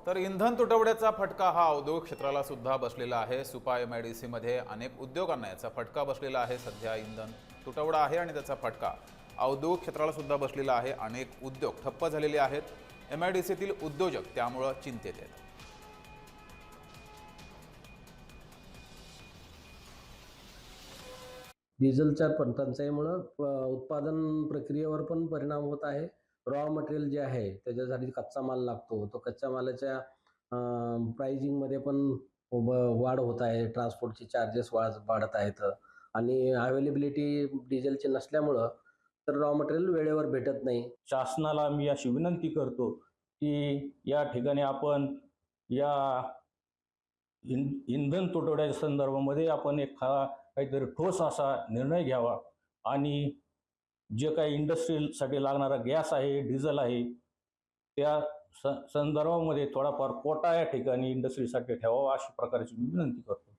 तर इंधन तुटवड्याचा फटका हा औद्योगिक क्षेत्राला सुद्धा बसलेला आहे। सुपा MIDC मध्ये अनेक उद्योगांना याचा फटका बसलेला आहे। सध्या इंधन तुटवडा आहे आणि त्याचा फटका औद्योगिक क्षेत्राला सुद्धा बसलेला आहे। अनेक उद्योग ठप्प झालेले आहेत। MIDC तील उद्योजक त्यामुळे चिंतेत आहेत। डिझेलच्या टंचाईमुळे उत्पादन प्रक्रियेवर पण परिणाम होत आहे। रॉ मटेरियल जे आहे त्याच्यासाठी कच्चा माल लागतो, तो कच्च्या मालाच्या प्राइसिंगमध्ये पण वाढ होत आहे। ट्रान्सपोर्टचे चार्जेस वाढत आहेत आणि अवेलेबिलिटी डिझेलची नसल्यामुळं तर रॉ मटेरियल वेळेवर भेटत नाही। शासनाला मी अशी विनंती करतो की या ठिकाणी आपण या इंधन तुटवड्याच्या संदर्भामध्ये आपण काहीतरी ठोस असा निर्णय घ्यावा आणि जे काही इंडस्ट्रीसाठी लागणारा गॅस आहे, डिझेल आहे, त्या संदर्भामध्ये थोडाफार कोटा या ठिकाणी इंडस्ट्रीसाठी ठेवावा अशा प्रकारची मी विनंती करतो।